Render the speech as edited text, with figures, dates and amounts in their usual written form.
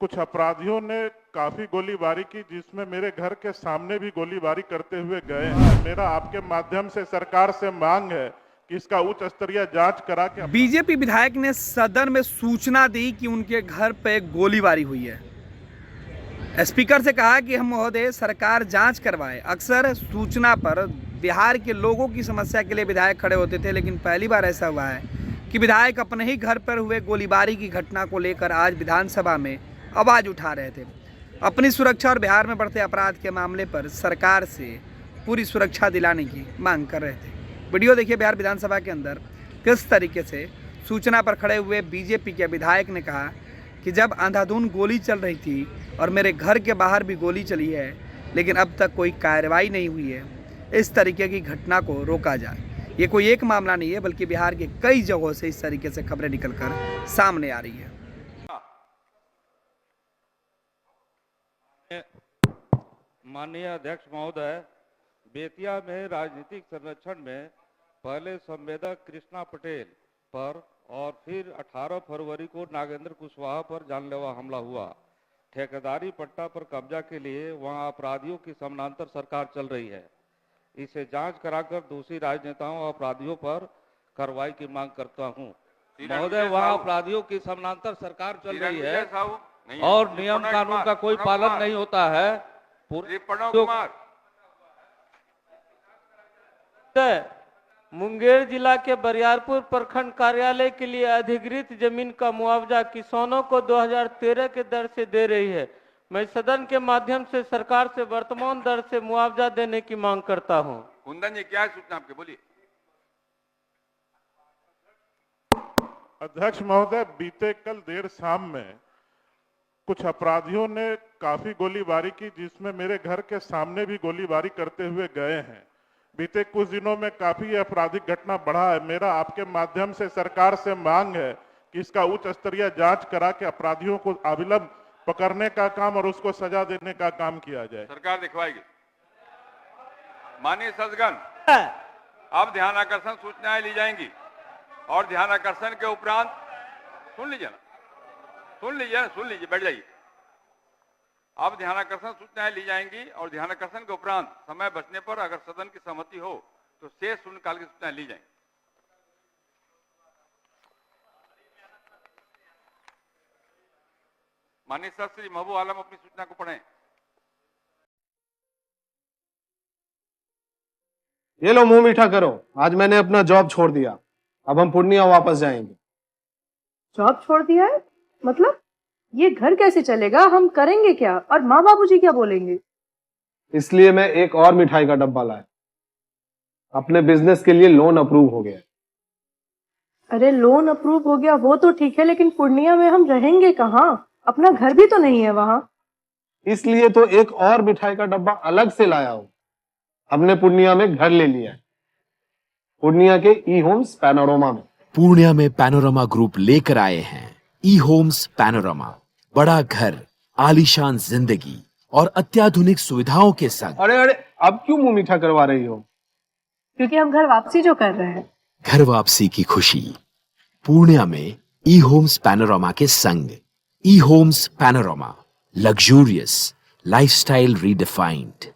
कुछ अपराधियों ने काफी गोलीबारी की, जिसमें मेरे घर के सामने भी गोलीबारी करते हुए गए हैं। मेरा आपके माध्यम से सरकार से मांग है कि इसका उच्च स्तरीय जांच करा के। बीजेपी विधायक ने सदन में सूचना दी कि उनके घर पे गोलीबारी हुई है। स्पीकर से कहा कि हम महोदय सरकार जांच करवाए। अक्सर सूचना पर बिहार के लोगों की समस्या के लिए विधायक खड़े होते थे, लेकिन पहली बार ऐसा हुआ है कि विधायक अपने ही घर पर हुए गोलीबारी की घटना को लेकर आज विधानसभा में आवाज़ उठा रहे थे। अपनी सुरक्षा और बिहार में बढ़ते अपराध के मामले पर सरकार से पूरी सुरक्षा दिलाने की मांग कर रहे थे। वीडियो देखिए। बिहार विधानसभा के अंदर किस तरीके से सूचना पर खड़े हुए बीजेपी के विधायक ने कहा कि जब अंधाधुंध गोली चल रही थी और मेरे घर के बाहर भी गोली चली है, लेकिन अब तक कोई कार्रवाई नहीं हुई है। इस तरीके की घटना को रोका जाए। ये कोई एक मामला नहीं है, बल्कि बिहार के कई जगहों से इस तरीके से खबरें निकलकर सामने आ रही है। माननीय अध्यक्ष महोदय, बेतिया में राजनीतिक संरक्षण में पहले संवेदक कृष्णा पटेल पर और फिर 18 फरवरी को नागेंद्र कुशवाहा पर जानलेवा हमला हुआ। ठेकेदारी पट्टा पर कब्जा के लिए वहां अपराधियों की समानांतर सरकार चल रही है। इसे जांच कराकर दोषी राजनेताओं और अपराधियों पर कार्रवाई की मांग करता हूं। महोदय, वहां अपराधियों की समानांतर सरकार चल रही है और नियम कानून का कोई पालन नहीं होता है। मुंगेर जिला के बरियारपुर प्रखंड कार्यालय के लिए अधिग्रहित जमीन का मुआवजा किसानों को 2013 के दर से दे रही है। मैं सदन के माध्यम से सरकार से वर्तमान दर से मुआवजा देने की मांग करता हूं। कुंदन जी, क्या सूचना आपके, बोलिए। अध्यक्ष महोदय, बीते कल देर शाम में कुछ अपराधियों ने काफी गोलीबारी की, जिसमें मेरे घर के सामने भी गोलीबारी करते हुए गए हैं। बीते कुछ दिनों में काफी आपराधिक घटना बढ़ा है। मेरा आपके माध्यम से सरकार से मांग है कि इसका उच्च स्तरीय जांच करा के अपराधियों को अविलंब पकड़ने का काम और उसको सजा देने का काम किया जाए। सरकार दिखवाएगी। माननीय सदस्यगण, अब ध्यान आकर्षण सूचनाएं ली जाएंगी और ध्यान आकर्षण के उपरांत सुन लीजिए, बैठ जाइए। अब ध्यानाकर्षण सूचनाएं ली जाएंगी और ध्यानाकर्षण के उपरांत समय बचने पर अगर सदन की सहमति हो तो शेष शून्यकाल की सूचनाएं ली जाएंगी। माननीय सर श्री महबूब आलम अपनी सूचना को पढ़ें। ये लो, मुंह मीठा करो। आज मैंने अपना जॉब छोड़ दिया। अब हम पूर्णिया वापस जाएंगे। जॉब छोड़ दिया है? मतलब ये घर कैसे चलेगा? हम करेंगे क्या? और माँ बाबूजी क्या बोलेंगे? इसलिए मैं एक और मिठाई का डब्बा लाया। अपने बिजनेस के लिए लोन अप्रूव हो गया। अरे लोन अप्रूव हो गया वो तो ठीक है, लेकिन पूर्णिया में हम रहेंगे कहाँ? अपना घर भी तो नहीं है वहाँ। इसलिए तो एक और मिठाई का डब्बा अलग से लाया हूँ। हमने पूर्णिया में घर ले लिया है, पूर्णिया के ई होम्स पैनोरमा में। पूर्णिया में पैनोरमा ग्रुप लेकर आए हैं ई होम्स पैनोरमा। बड़ा घर, आलीशान जिंदगी और अत्याधुनिक सुविधाओं के संग। अरे अब क्यों मुंह मीठा करवा रही हो? क्योंकि हम घर वापसी जो कर रहे हैं। घर वापसी की खुशी पूर्णिया में ई होम्स पैनोरमा के संग। E Homes Panorama, luxurious lifestyle redefined.